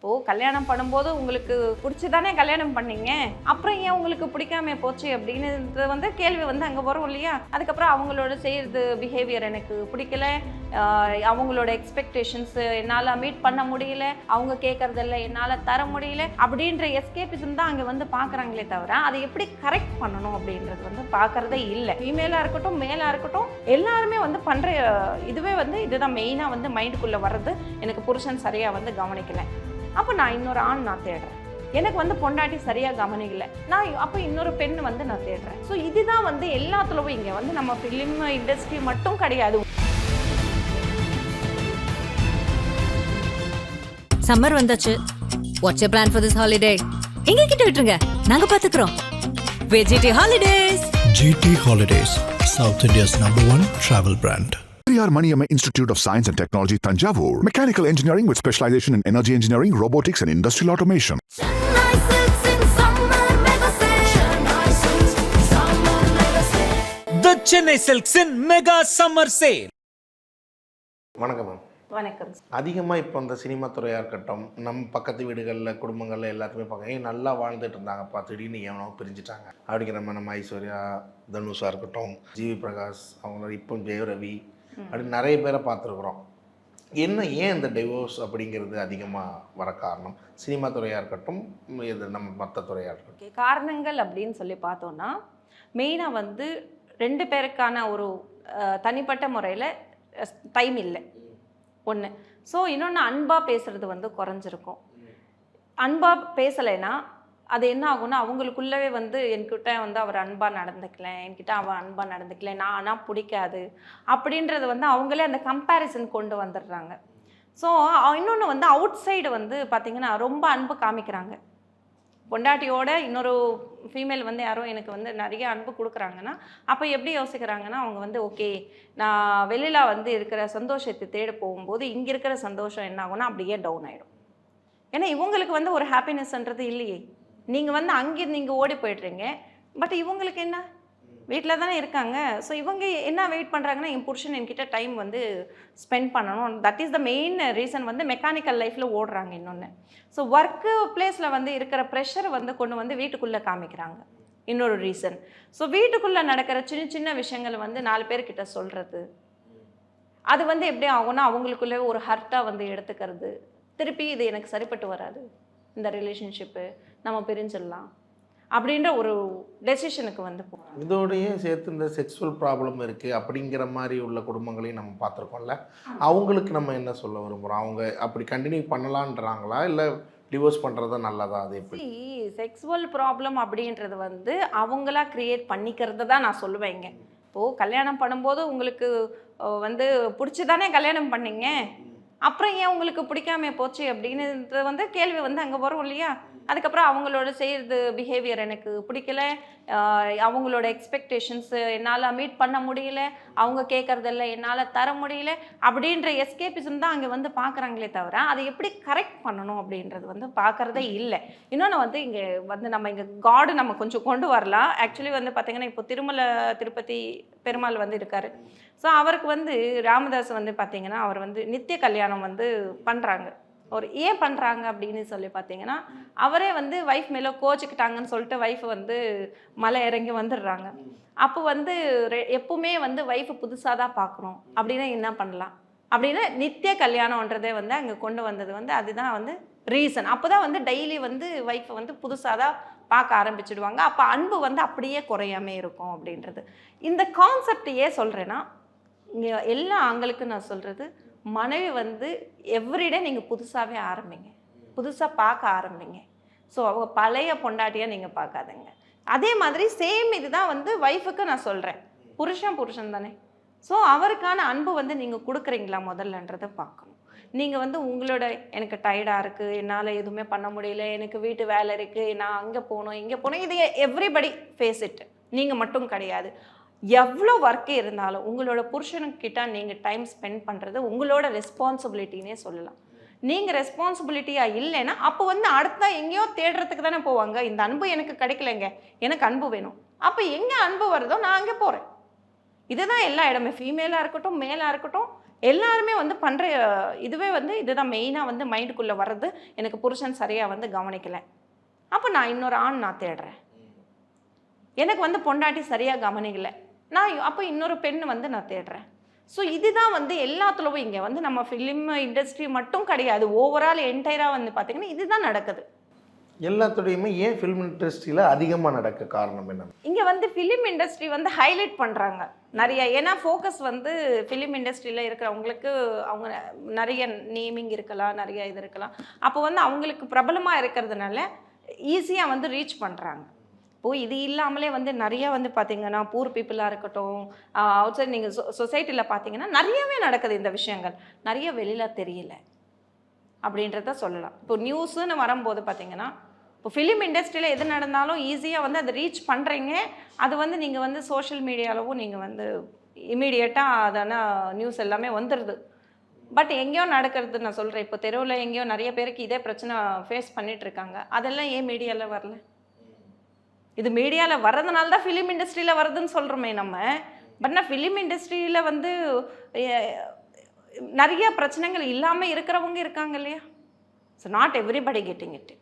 கல்யாணம் பண்ணும்போது உங்களுக்கு பிடிச்சிதானே கல்யாணம் பண்ணீங்க, அப்புறம் ஏன் உங்களுக்கு பிடிக்காம போச்சு அப்படின்னு கேள்வி அங்கே வரும் இல்லையா. அதுக்கப்புறம் அவங்களோட செய்யறது பிஹேவியர் எனக்கு பிடிக்கல, அவங்களோட எக்ஸ்பெக்டேஷன்ஸ் என்னால் மீட் பண்ண முடியல, அவங்க கேட்கறதெல்லாம் என்னால் தர முடியல அப்படின்ற எஸ்கேபிசம் தான் அங்கே பார்க்குறாங்களே தவிர அதை எப்படி கரெக்ட் பண்ணணும் அப்படின்றது பார்க்கறதே இல்லை. ஃபீமேலாக இருக்கட்டும் மேலாக இருக்கட்டும் எல்லாருமே பண்ணுற இதுவே இதுதான் மெயினாக மைண்டுக்குள்ளே வர்றது. எனக்கு புருஷன் சரியாக கவனிக்கல, அப்போ நான் இன்னொரு ஆண் நான் தேடுறேன். எனக்கு பொண்டாட்டி சரியாக கவனிக்கல, நான் அப்போ இன்னொரு பெண் நான் தேடுறேன். ஸோ இதுதான் எல்லாத்துலவும் இங்கே நம்ம ஃபிலிம் இண்டஸ்ட்ரி மட்டும் கிடையாது. சம்மர் வந்தாச்சு. What's your plan for this holiday? எங்க கிட்ட விட்டுருங்க, நாங்க பாத்துக்கிறோம். GT Holidays. GT Holidays, South India's #1 travel brand. Periyar Maniamma Institute of Science and Technology, Tanjavur. Mechanical engineering with specialization in energy engineering, robotics and industrial automation. The Chennai Silks in Mega Summer Sale. வணக்கம் ma'am. வணக்கம். அதிகமாக இப்போ இந்த cinema துறையாக இருக்கட்டும், நம்ம பக்கத்து வீடுகளில் குடும்பங்களில் எல்லாத்துமே பார்க்க நல்லா வாழ்ந்துட்டு இருந்தாங்கப்பா, திடீர்னு எவனோ பிரிஞ்சுட்டாங்க அப்படிங்கிற நம்ம ஐஸ்வர்யா, தனுஷாக இருக்கட்டும், ஜிவி பிரகாஷ், அவங்களோட இப்போ ஜெயரவி அப்படின்னு நிறைய பேரை பார்த்துருக்குறோம். ஏன் இந்த டிவோர்ஸ் அப்படிங்கிறது அதிகமாக வர காரணம்? சினிமா துறையாக இருக்கட்டும், இது நம்ம மற்ற துறையாக இருக்கட்டும். காரணங்கள் அப்படின்னு சொல்லி பார்த்தோன்னா மெயினாக ரெண்டு பேருக்கான ஒரு தனிப்பட்ட முறையில் டைம் இல்லை ஒன்று. ஸோ இன்னொன்று அன்பாக பேசுகிறது குறைஞ்சிருக்கும். அன்பாக பேசலைன்னா அது என்ன ஆகும்னா அவங்களுக்குள்ளவே என்கிட்ட அவர் அன்பாக நடந்துக்கல, என்கிட்ட அவன் அன்பாக நடந்துக்கல, நான் பிடிக்காது அப்படின்றது அவங்களே அந்த கம்பேரிசன் கொண்டு வந்துடுறாங்க. ஸோ இன்னொன்று அவுட் சைடு பார்த்திங்கன்னா ரொம்ப அன்பு காமிக்கிறாங்க. பொண்டாட்டியோட இன்னொரு ஃபீமேல் யாரோ எனக்கு நிறைய அன்பு கொடுக்குறாங்கன்னா அப்போ எப்படி யோசிக்கிறாங்கன்னா அவங்க ஓகே நான் வெளியில் இருக்கிற சந்தோஷத்தை தேட போகும்போது இங்கே இருக்கிற சந்தோஷம் என்ன ஆகும்னா அப்படியே டவுன் ஆகிடும். ஏன்னா இவங்களுக்கு ஒரு ஹாப்பினஸ்ன்றது இல்லையே. நீங்கள் அங்கே நீங்கள் ஓடி போய்ட்றீங்க, பட் இவங்களுக்கு என்ன வீட்டில் தானே இருக்காங்க. ஸோ இவங்க என்ன வெயிட் பண்ணுறாங்கன்னா என் புருஷன் என்கிட்ட டைம் ஸ்பெண்ட் பண்ணணும். That is the main reason mechanical லைஃப்பில் ஓடுறாங்க. இன்னொன்று ஸோ ஒர்க்கு பிளேஸில் இருக்கிற ப்ரெஷர் கொண்டு வீட்டுக்குள்ளே காமிக்கிறாங்க. இன்னொரு ரீசன் ஸோ வீட்டுக்குள்ளே நடக்கிற சின்ன சின்ன விஷயங்கள் 4 பேர்கிட்ட சொல்கிறது, அது எப்படி ஆகும்னா அவங்களுக்குள்ளே ஒரு ஹர்ட்டாக எடுத்துக்கிறது. திருப்பி இது எனக்கு சரிப்பட்டு வராது, இந்த ரிலேஷன்ஷிப்பு நம்ம பிரிஞ்சிடலாம் அப்படின்ற ஒரு டெசிஷனுக்கு போகிறோம். இதோடையே சேர்த்து இந்த செக்ஸுவல் ப்ராப்ளம் இருக்குது அப்படிங்கிற மாதிரி உள்ள குடும்பங்களையும் நம்ம பார்த்துருக்கோம்ல. அவங்களுக்கு நம்ம என்ன சொல்ல விரும்புகிறோம்? அவங்க அப்படி கண்டினியூ பண்ணலான்றாங்களா இல்லை டிவோர்ஸ் பண்ணுறது நல்லதா? அது எப்படி? செக்ஸுவல் ப்ராப்ளம் அப்படின்றது அவங்களா க்ரியேட் பண்ணிக்கிறது தான் நான் சொல்லுவேங்க. இப்போது கல்யாணம் பண்ணும்போது உங்களுக்கு பிடிச்சிதானே கல்யாணம் பண்ணீங்க, அப்புறம் ஏன் உங்களுக்கு பிடிக்காம போச்சு அப்படின்னு கேள்வி அங்கே வரும் இல்லையா. அதுக்கப்புறம் அவங்களோட செய்கிறது பிஹேவியர் எனக்கு பிடிக்கல, அவங்களோட எக்ஸ்பெக்டேஷன்ஸ் என்னால் மீட் பண்ண முடியல, அவங்க கேட்குறதெல்லாம் என்னால் தர முடியல அப்படின்ற எஸ்கேபிசம் தான் அங்கே பார்க்குறாங்களே தவிர அதை எப்படி கரெக்ட் பண்ணணும் அப்படின்றது பார்க்குறதே இல்லை. இன்னொன்று இங்கே நம்ம இங்கே காடு நம்ம கொஞ்சம் கொண்டு வரலாம். ஆக்சுவலி பார்த்திங்கன்னா இப்போ திருப்பதி பெருமாள் இருக்கார். ஸோ அவருக்கு ராமதாஸ் பார்த்திங்கன்னா அவர் நித்திய கல்யாணம் பண்ணுறாங்க. ஒரு ஏன் பண்ணுறாங்க அப்படின்னு சொல்லி பார்த்தீங்கன்னா அவரே ஒய்ஃப் மேலே கோச்சிக்கிட்டாங்கன்னு சொல்லிட்டு ஒய்ஃப் மலை இறங்கி வந்துடுறாங்க. அப்போ எப்பவுமே ஒய்ஃபு புதுசாக தான் பார்க்கணும் அப்படின்னா என்ன பண்ணலாம் அப்படின்னா நித்திய கல்யாணன்றதே அங்கே கொண்டு வந்தது அதுதான் ரீசன். அப்போ தான் டெய்லி ஒய்ஃபை புதுசாக தான் பார்க்க ஆரம்பிச்சிடுவாங்க. அப்போ அன்பு அப்படியே குறையாமே இருக்கும் அப்படின்றது. இந்த கான்செப்ட் ஏன் சொல்கிறேன்னா இங்கே எல்லா ஆண்களுக்கும் நான் சொல்கிறது, மனைவி எவ்ரிடே நீங்கள் புதுசாகவே ஆரம்பிங்க, புதுசாக பார்க்க ஆரம்பிங்க. ஸோ அவங்க பழைய பொண்டாட்டியாக நீங்கள் பார்க்காதுங்க. அதே மாதிரி சேம் இதுதான் ஒய்ஃபுக்கு நான் சொல்கிறேன். புருஷன் தானே. ஸோ அவருக்கான அன்பு நீங்கள் கொடுக்குறீங்களா முதல்லன்றதை பார்க்கணும். நீங்கள் உங்களோட எனக்கு டயர்டாக இருக்குது, என்னால் எதுவுமே பண்ண முடியல, எனக்கு வீட்டு வேலை இருக்குது, நான் அங்கே போகணும் இங்கே போகணும், இது எவ்ரிபடி ஃபேஸ் இட், நீங்கள் மட்டும் கிடையாது. எவ்வளோ ஒர்க்கு இருந்தாலும் உங்களோட புருஷனுக்கிட்ட நீங்கள் டைம் ஸ்பெண்ட் பண்ணுறது உங்களோட ரெஸ்பான்சிபிலிட்டினே சொல்லலாம். நீங்கள் ரெஸ்பான்சிபிலிட்டியாக இல்லைன்னா அப்போ அடுத்த எங்கேயோ தேடுறதுக்கு தானே போவாங்க. இந்த அன்பு எனக்கு கிடைக்கலைங்க, எனக்கு அன்பு வேணும். அப்போ எங்கே அன்பு வருதோ நான் அங்கே போகிறேன். இதுதான் எல்லா இடமே, ஃபீமேலாக இருக்கட்டும் மேலாக இருக்கட்டும் எல்லாருமே வந்து பண்ணுற இதுவே வந்து இதுதான் மெயினாக வந்து மைண்டுக்குள்ளே வர்றது. எனக்கு புருஷன் சரியாக வந்து கவனிக்கலை, அப்போ நான் இன்னொரு ஆண் நான் தேடுறேன். எனக்கு வந்து பொண்டாட்டி சரியாக கவனிக்கலை, நான் அப்போ இன்னொரு பெண் வந்து நான் தேடுறேன். ஸோ இதுதான் வந்து எல்லாத்துலவும் இங்கே வந்து நம்ம ஃபிலிம் இண்டஸ்ட்ரி மட்டும் கிடையாது, ஓவரால் என்டையராக வந்து பார்த்திங்கன்னா இதுதான் நடக்குது. எல்லாத்துடையுமே ஏன் ஃபிலிம் இண்டஸ்ட்ரியில் அதிகமாக நடக்க காரணம் என்ன? இங்கே வந்து ஃபிலிம் இண்டஸ்ட்ரி வந்து ஹைலைட் பண்ணுறாங்க நிறைய. ஏன்னா ஃபோக்கஸ் வந்து ஃபிலிம் இண்டஸ்ட்ரியில் இருக்கிறவங்களுக்கு அவங்க நிறைய நேமிங் இருக்கலாம், நிறைய இது இருக்கலாம். அப்போ வந்து அவங்களுக்கு பிரபலமாக இருக்கிறதுனால ஈஸியாக வந்து ரீச் பண்ணுறாங்க. இப்போது இது இல்லாமலே வந்து நிறைய வந்து பார்த்திங்கன்னா பூர் பீப்புளாக இருக்கட்டும், அவுட் சைட் நீங்கள் சொசைட்டியில் பார்த்தீங்கன்னா நிறையவே நடக்குது இந்த விஷயங்கள், நிறைய வெளியில் தெரியல அப்படின்றத சொல்லலாம். இப்போ நியூஸுன்னு வரும்போது பார்த்திங்கன்னா இப்போ ஃபிலிம் இண்டஸ்ட்ரியில் எது நடந்தாலும் ஈஸியாக வந்து அதை ரீச் பண்ணுறீங்க. அது வந்து நீங்கள் வந்து சோஷியல் மீடியாவிலவும் நீங்கள் வந்து இமீடியட்டாக அதான நியூஸ் எல்லாமே வந்துடுது. பட் எங்கேயோ நடக்கிறது நான் சொல்கிறேன், இப்போ தெருவில் எங்கேயோ நிறைய பேருக்கு இதே பிரச்சனை ஃபேஸ் பண்ணிகிட்ருக்காங்க, அதெல்லாம் ஏன் மீடியாவில் வரல? இது மீடியாவில் வர்றதுனால தான் ஃபிலிம் இண்டஸ்ட்ரியில் வருதுன்னு சொல்கிறோமே நம்ம. பட் நான் ஃபிலிம் இண்டஸ்ட்ரியில் வந்து நிறைய பிரச்சனைகள் இல்லாமல் இருக்கிறவங்க இருக்காங்க இல்லையா? So not everybody getting it.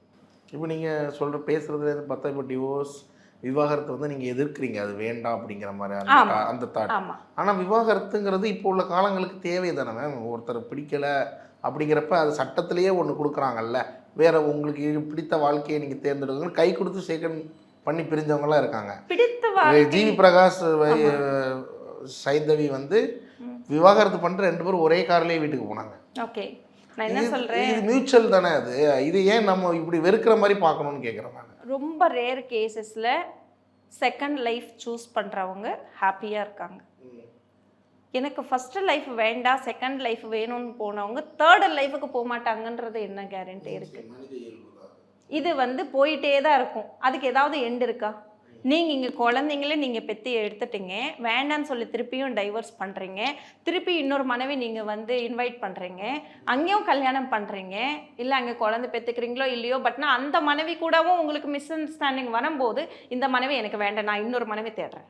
இப்போ நீங்கள் பேசுகிறதுலேருந்து பார்த்தா இப்போ டிவோர்ஸ் விவாகரத்து வந்து நீங்கள் எதிர்க்கிறீங்க, அது வேண்டாம் அப்படிங்கிற மாதிரி அந்த தாட். ஆனால் விவாகரத்துங்கிறது இப்போ உள்ள காலங்களுக்கு தேவை தானே மேம்? ஒருத்தர் பிடிக்கலை அப்படிங்கிறப்ப அது சட்டத்திலேயே ஒன்று கொடுக்குறாங்கல்ல, வேற உங்களுக்கு பிடித்த வாழ்க்கையை நீங்கள் தேர்ந்தெடுக்கணும், கை கொடுத்து செகண்ட் பண்ணி பிரிஞ்சவங்களாம் இருக்காங்க. ஜிவி பிரகாஷ் சைந்தவி வந்து விவாகரத்து பண்ணிட்டு 2 பேரும் ஒரே கார்லேயே வீட்டுக்கு போனாங்க. ஓகே, நான் என்ன சொல்கிறேன், இது மியூச்சுவல் தானே அது. இது ஏன் நம்ம இப்படி வெறுக்கிற மாதிரி பார்க்கணும்னு கேட்குறேன் நான். ரொம்ப ரேர் கேசஸில் செகண்ட் லைஃப் சூஸ் பண்ணுறவங்க ஹாப்பியாக இருக்காங்க. எனக்கு ஃபஸ்ட்டு லைஃப் வேண்டாம் செகண்ட் லைஃப் வேணும்னு போனவங்க தேர்ட் லைஃபுக்கு போக மாட்டாங்கன்றது என்ன கேரண்டி இருக்குது? இது வந்து போயிட்டே தான் இருக்கும். அதுக்கு ஏதாவது எண்ட் இருக்கா? நீங்கள் இங்கே குழந்தைங்களே நீங்கள் பெற்று எடுத்துட்டீங்க, வேண்டான்னு சொல்லி திருப்பியும் டைவர்ஸ் பண்ணுறீங்க, திருப்பி இன்னொரு மனைவி நீங்கள் வந்து இன்வைட் பண்ணுறீங்க, அங்கேயும் கல்யாணம் பண்ணுறீங்க, இல்லை அங்கே குழந்தை பெற்றுக்கிறீங்களோ இல்லையோ, பட்னா அந்த மனைவி கூடவும் உங்களுக்கு மிஸ் அண்டர்ஸ்டாண்டிங் வரும்போது இந்த மனைவி எனக்கு வேண்டாம், நான் இன்னொரு மனைவி தேடுறேன்.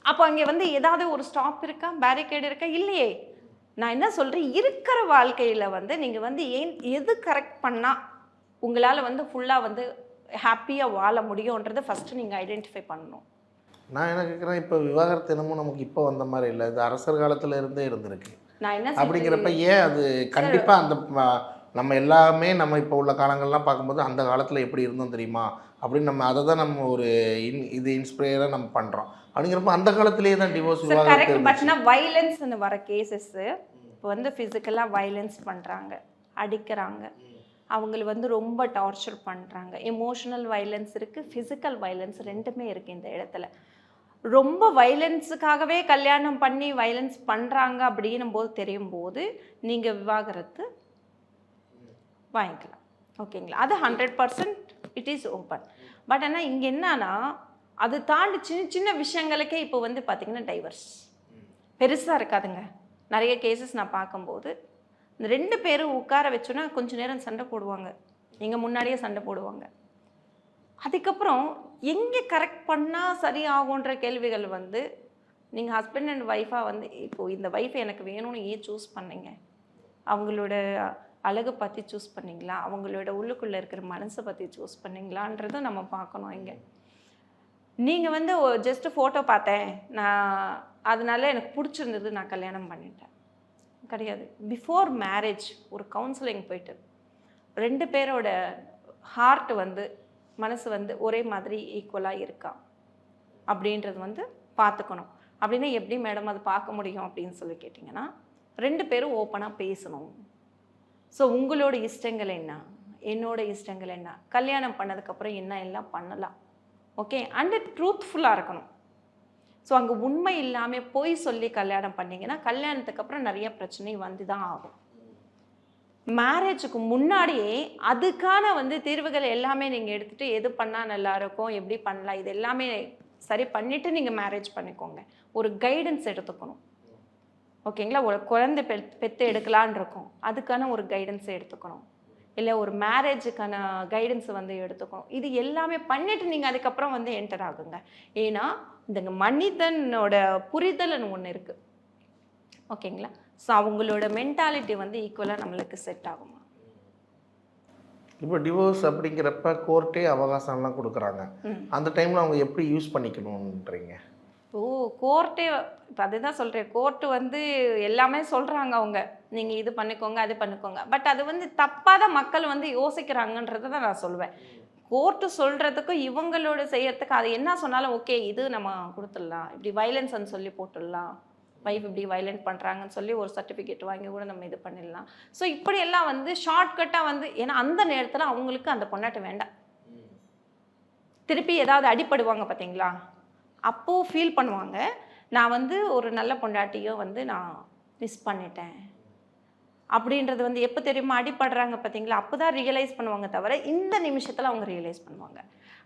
அப்போ அங்கே வந்து ஏதாவது ஒரு ஸ்டாப் இருக்கா, பேரிகேடு இருக்கா? இல்லையே. நான் என்ன சொல்கிறேன், இருக்கிற வாழ்க்கையில் வந்து நீங்கள் வந்து எது கரெக்ட் பண்ணால் உங்களால் வந்து ஃபுல்லாக வந்து ஹாப்பியாக வாழ முடியும்ன்றதை ஃபஸ்ட்டு நீங்கள் ஐடென்டிஃபை பண்ணணும். நான் என்ன கேட்குறேன், இப்போ விவாகரத்து என்னமோ நமக்கு இப்போ வந்த மாதிரி இல்லை, இது அரசர் காலத்தில் இருந்தே இருந்திருக்கு. நான் என்ன அப்படிங்கிறப்ப ஏன் அது கண்டிப்பாக அந்த நம்ம எல்லாமே நம்ம இப்போ உள்ள காலங்கள்லாம் பார்க்கும்போது அந்த காலத்தில் எப்படி இருந்தோம் தெரியுமா அப்படின்னு நம்ம அதை தான் நம்ம ஒரு இது இன்ஸ்பயராக நம்ம பண்ணுறோம். அப்படிங்கிறப்ப அந்த காலத்திலேயே தான் டிவோர்ஸ் விவாகரத்து. பட்னா வைலன்ஸ்னு வர கேசஸ்ஸு இப்போ வந்து ஃபிசிக்கலாக வைலன்ஸ் பண்ணுறாங்க, அடிக்கிறாங்க, அவங்களை வந்து ரொம்ப டார்ச்சர் பண்ணுறாங்க. எமோஷனல் வைலன்ஸ் இருக்குது, ஃபிசிக்கல் வைலன்ஸ் ரெண்டுமே இருக்குது இந்த இடத்துல. ரொம்ப வைலன்ஸுக்காகவே கல்யாணம் பண்ணி வைலன்ஸ் பண்ணுறாங்க அப்படின்னும் போது தெரியும் போது நீங்கள் விவாகரத்து வாங்கிக்கலாம். ஓகேங்களா? அது 100% இட் இஸ் ஓப்பன். பட் ஆனால் இங்கே என்னன்னா அது தாண்டி சின்ன சின்ன விஷயங்களுக்கே இப்போ வந்து பார்த்திங்கன்னா டைவர்ஸ் பெருசாக இருக்காதுங்க. நிறைய கேசஸ் நான் பார்க்கும்போது இந்த 2 பேரும் உட்கார வச்சோன்னா கொஞ்சம் நேரம் சண்டை போடுவாங்க, நீங்கள் முன்னாடியே சண்டை போடுவாங்க. அதுக்கப்புறம் எங்கே கரெக்ட் பண்ணால் சரி ஆகுன்ற கேள்விகள் வந்து நீங்கள் ஹஸ்பண்ட் அண்ட் ஒய்ஃபாக வந்து இப்போது இந்த ஒய்ஃப் எனக்கு வேணும்னு ஏன் சூஸ் பண்ணீங்க? அவங்களோட அழகை பற்றி சூஸ் பண்ணிங்களா, அவங்களோட உள்ளுக்குள்ளே இருக்கிற மனசை பற்றி சூஸ் பண்ணிங்களான்றதை நம்ம பார்க்கணும். இங்கே நீங்கள் வந்து ஜஸ்ட்டு ஃபோட்டோ பார்த்தேன் நான் அதனால எனக்கு பிடிச்சிருந்தது நான் கல்யாணம் பண்ணிட்டேன் கிடையாது. பிஃபோர் மேரேஜ் ஒரு கவுன்சிலிங் போயிட்டு 2 பேரோட ஹார்ட் வந்து மனசு வந்து ஒரே மாதிரி ஈக்குவலாக இருக்கா அப்படின்றது வந்து பார்த்துக்கணும். அப்படின்னா எப்படி மேடம் அது பார்க்க முடியும் அப்படின்னு சொல்லி கேட்டிங்கன்னா 2 பேரும் ஓப்பனாக பேசணும். ஸோ உங்களோட இஷ்டங்கள் என்ன, என்னோட இஷ்டங்கள் என்ன, கல்யாணம் பண்ணதுக்கப்புறம் என்ன எல்லாம் பண்ணலாம், ஓகே, அண்ட் ட்ரூத்ஃபுல்லாக இருக்கணும். ஸோ அங்கே உண்மை இல்லாமல் போய் சொல்லி கல்யாணம் பண்ணிங்கன்னா கல்யாணத்துக்கு அப்புறம் நிறைய பிரச்சனை வந்து தான் ஆகும். மேரேஜுக்கு முன்னாடியே அதுக்கான வந்து தீர்வுகள் எல்லாமே நீங்கள் எடுத்துகிட்டு எது பண்ணால் நல்லாயிருக்கும், எப்படி பண்ணலாம், இது எல்லாமே சரி பண்ணிவிட்டு நீங்கள் மேரேஜ் பண்ணிக்கோங்க. ஒரு கைடன்ஸ் எடுத்துக்கணும். ஓகேங்களா? ஒரு குழந்தை பெற்று எடுக்கலான் இருக்கும், அதுக்கான ஒரு கைடன்ஸை எடுத்துக்கணும். இல்லை ஒரு மேரேஜுக்கான கைடன்ஸ் வந்து எடுத்துக்கணும். இது எல்லாமே பண்ணிவிட்டு நீங்கள் அதுக்கப்புறம் வந்து என்டர் ஆகுங்க. ஏன்னா இந்த மனிதனோட புரிதல்னு ஒன்று இருக்குது. ஓகேங்களா? ஸோ அவங்களோட மென்டாலிட்டி வந்து ஈக்குவலாக நம்மளுக்கு செட் ஆகுமா? இப்போ டிவோர்ஸ் அப்படிங்கிறப்ப கோர்ட்டே அவகாசம்லாம் கொடுக்குறாங்க. அந்த டைமில் அவங்க எப்படி யூஸ் பண்ணிக்கணுன்றீங்க? கோர்ட்டே இப்போ அதுதான் சொல்கிறேன், கோர்ட்டு வந்து எல்லாமே சொல்கிறாங்க அவங்க, நீங்கள் இது பண்ணிக்கோங்க அது பண்ணிக்கோங்க. பட் அது வந்து தப்பாக தான் மக்கள் வந்து யோசிக்கிறாங்கன்றதை தான் நான் சொல்லுவேன். கோர்ட்டு சொல்கிறதுக்கும் இவங்களோட செய்யறதுக்கு அது என்ன சொன்னாலும் ஓகே இது நம்ம கொடுத்துடலாம், இப்படி வைலன்ஸ்ன்னு சொல்லி போட்டுடலாம், வைஃப் இப்படி வைலண்ட் பண்ணுறாங்கன்னு சொல்லி ஒரு சர்டிஃபிகேட் வாங்கி கூட நம்ம இது பண்ணிடலாம். ஸோ இப்படியெல்லாம் வந்து ஷார்ட்கட்டாக வந்து, ஏன்னா அந்த நேரத்தில் அவங்களுக்கு அந்த பொண்டாட்டி வேண்டாம், திருப்பி ஏதாவது அடிப்படுவாங்க பார்த்தீங்களா, அப்போது ஃபீல் பண்ணுவாங்க நான் வந்து ஒரு நல்ல பொண்டாட்டியும் வந்து நான் மிஸ் பண்ணிட்டேன் அப்படின்றது வந்து எப்போ தெரியுமா அடிப்படுறாங்க பார்த்தீங்களா, அப்போ தான் ரியலைஸ் பண்ணுவாங்க தவிர இந்த நிமிஷத்தில் அவங்க ரியலைஸ் பண்ணுவாங்க.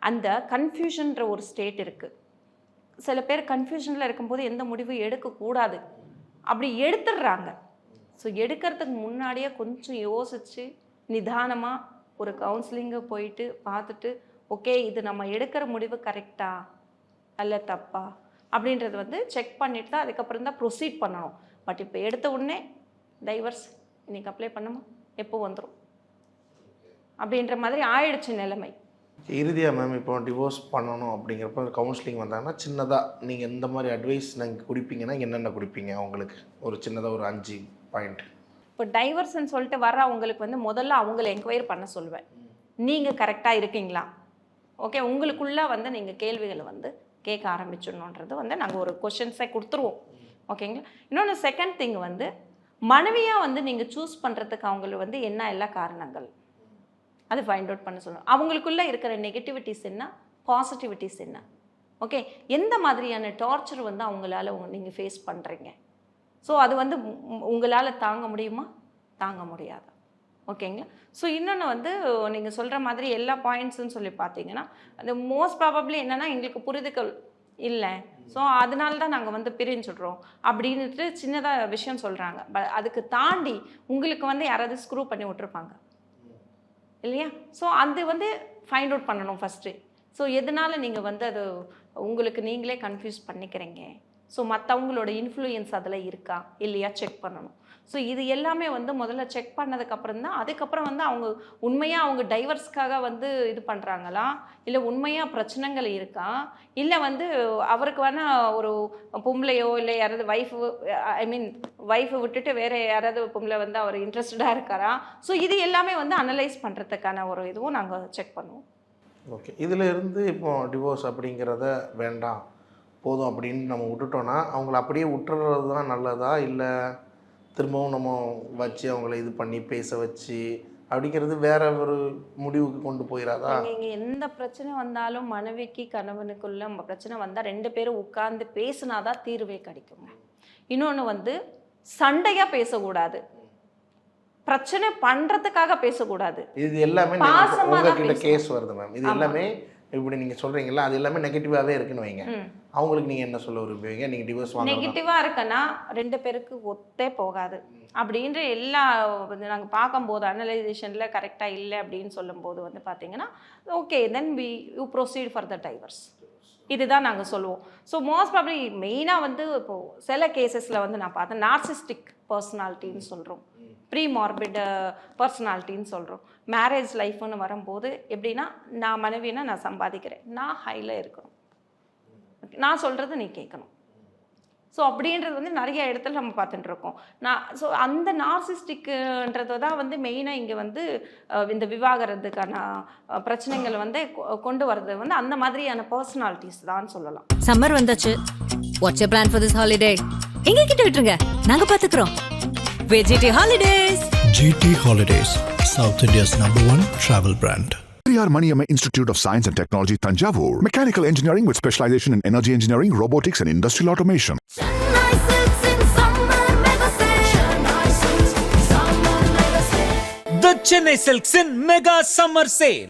அந்த கன்ஃபியூஷன்ற ஒரு ஸ்டேட் இருக்குது. சில பேர் கன்ஃபியூஷனில் இருக்கும்போது எந்த முடிவும் எடுக்கக்கூடாது, அப்படி எடுத்துடுறாங்க. ஸோ எடுக்கிறதுக்கு முன்னாடியே கொஞ்சம் யோசித்து நிதானமாக ஒரு கவுன்சிலிங்கை போயிட்டு பார்த்துட்டு ஓகே இது நம்ம எடுக்கிற முடிவு கரெக்டா அல்ல தப்பா அப்படின்றது வந்து செக் பண்ணிட்டு தான் அதுக்கப்புறம் தான் ப்ரொசீட் பண்ணணும். பட் இப்போ எடுத்த உடனே டைவர்ஸ் இன்னைக்கு அப்ளை பண்ணுமா எப்போ வந்துடும் அப்படின்ற மாதிரி ஆயிடுச்சு நிலைமை. இறுதியாக மேம் இப்போ டிவோர்ஸ் பண்ணணும் அப்படிங்கிறப்ப கவுன்சிலிங் வந்தாங்கன்னா சின்னதாக நீங்கள் இந்த மாதிரி அட்வைஸ் நீங்கள் குடிப்பீங்கன்னா என்னென்ன குடிப்பீங்க அவங்களுக்கு? ஒரு சின்னதாக ஒரு 5 பாயிண்ட். இப்போ டைவர்ஸ்ன்னு சொல்லிட்டு வர அவங்களுக்கு வந்து முதல்ல அவங்கள என்கொயரி பண்ண சொல்லுவேன், நீங்கள் கரெக்டாக இருக்கீங்களா, ஓகே உங்களுக்குள்ளே வந்து நீங்கள் கேள்விகளை வந்து கேட்க ஆரம்பிச்சிடணுன்றது வந்து நாங்கள் ஒரு கொஷின்ஸை கொடுத்துருவோம், ஓகேங்களா. இன்னொன்று செகண்ட் திங் வந்து மனைவியாக வந்து நீங்கள் சூஸ் பண்ணுறதுக்கு அவங்களுக்கு வந்து என்ன எல்லா காரணங்கள் அது ஃபைண்ட் அவுட் பண்ண சொல்லணும். அவங்களுக்குள்ளே இருக்கிற நெகட்டிவிட்டிஸ் என்ன, பாசிட்டிவிட்டிஸ் என்ன, ஓகே எந்த மாதிரியான டார்ச்சர் வந்து அவங்களால நீங்கள் ஃபேஸ் பண்ணுறீங்க, ஸோ அது வந்து உங்களால் தாங்க முடியுமா தாங்க முடியாதா, ஓகேங்களா. ஸோ இன்னொன்று வந்து நீங்கள் சொல்கிற மாதிரி எல்லா பாயிண்ட்ஸுன்னு சொல்லி பார்த்தீங்கன்னா அது மோஸ்ட் ப்ராபப்ளி என்னென்னா எங்களுக்கு புரிதல் இல்லை, ஸோ அதனால தான் நாங்கள் வந்து பிரிஞ்சுடுறோம் அப்படின்ட்டு சின்னதாக விஷயம் சொல்கிறாங்க. பட் அதுக்கு தாண்டி உங்களுக்கு வந்து யாராவது ஸ்க்ரூ பண்ணி விட்டுருப்பாங்க இல்லையா, ஸோ அது வந்து ஃபைண்ட் அவுட் பண்ணணும் ஃபஸ்ட்டு. ஸோ எதனால் நீங்கள் வந்து அது உங்களுக்கு நீங்களே கன்ஃபியூஸ் பண்ணிக்கிறீங்க, ஸோ மற்றவங்களோட இன்ஃப்ளூயன்ஸ் அதில் இருக்கா இல்லையா செக் பண்ணணும். ஸோ இது எல்லாமே வந்து முதல்ல செக் பண்ணதுக்கப்புறம் தான் அதுக்கப்புறம் வந்து அவங்க உண்மையாக அவங்க டைவர்ஸ்க்காக வந்து இது பண்ணுறாங்களா, இல்லை உண்மையாக பிரச்சனைகள் இருக்கா, இல்லை வந்து அவருக்கு வேணால் ஒரு பொம்பளையோ இல்லை யாராவது ஒய்ஃபை விட்டுட்டு வேறு யாராவது பொம்பளை வந்து அவர் இன்ட்ரெஸ்டடாக இருக்காரா. ஸோ இது எல்லாமே வந்து அனலைஸ் பண்ணுறதுக்கான ஒரு இதுவும் நாங்கள் செக் பண்ணுவோம். ஓகே, இதில் இருந்து இப்போ டிவோர்ஸ் அப்படிங்கிறத வேண்டாம் போதும் அப்படின்னு நம்ம விட்டுட்டோன்னா அவங்கள அப்படியே விட்டுறது தான் நல்லதா, இல்லை திரும்பவும் நம்ம வச்சு அவங்கள இது பண்ணி பேச வச்சு அப்படிங்கிறது வேற ஒரு முடிவுக்கு கொண்டு போயிடாதா? இங்கே எந்த பிரச்சனை வந்தாலும் மனைவிக்கு கணவனுக்குள்ள பிரச்சனை வந்தால் 2 பேரும் உட்கார்ந்து பேசினாதான் தீர்வே கிடைக்குங்க. இன்னொன்று வந்து சண்டையாக பேசக்கூடாது, பிரச்சனை பண்ணுறதுக்காக பேசக்கூடாது. இது எல்லாமே உங்ககிட்ட கேஸ் வருது மேம், இது எல்லாமே இப்படி நீங்கள் சொல்கிறீங்களா அது எல்லாமே நெகட்டிவாகவே இருக்குன்னு வைங்க, அவங்களுக்கு நீங்கள் என்ன சொல்ல விரும்புவீங்க? நீங்கள் டிவோர்ஸ் வாங்க நெகட்டிவாக இருக்குன்னா 2 பேருக்கு ஒத்தே போகாது அப்படின்ற எல்லா நாங்கள் பார்க்கும்போது அனலைசேஷனில் கரெக்டாக இல்லை அப்படின்னு சொல்லும்போது வந்து பார்த்தீங்கன்னா okay then you proceed for the divorce, இதுதான் நாங்கள் சொல்லுவோம். ஸோ மோஸ்ட் ப்ராபப்லி மெயினாக வந்து இப்போது சில கேசஸில் வந்து நான் பார்த்தேன் நார்சிஸ்டிக் பர்சனாலிட்டின்னு சொல்கிறோம், ப்ரீமார்பிட் பர்சனாலிட்டின்னு சொல்கிறோம். மேரேஜ் லைஃப்னு வரும்போது எப்படின்னா நான் மனைவினா நான் சம்பாதிக்கிறேன், நான் ஹையில் இருக்கணும், நான் சொல்கிறது நீ கேட்கணும். ஸோ அப்படின்றது வந்து நிறைய இடத்துல நம்ம பார்த்துட்டு இருக்கோம். ஸோ அந்த நார்சிஸ்டிக்ன்றது தான் வந்து மெயினாக இங்கே வந்து இந்த விவாகரத்துக்கான பிரச்சனைகள் வந்து கொண்டு வர்றது வந்து அந்த மாதிரியான பர்சனாலிட்டிஸ் தான் சொல்லலாம். சம்மர் வந்தாச்சு, what's your plan for this holiday? எங்க கிட்ட விட்டுருங்க, நாங்க பாத்துக்கிறோம். VGT Holidays. GT Holidays, South India's #1 travel brand. Periyar Maniamma Institute of Science and Technology, Tanjavur. Mechanical engineering with specialization in energy engineering, robotics and industrial automation. The Chennai Silks in Mega Summer Sale.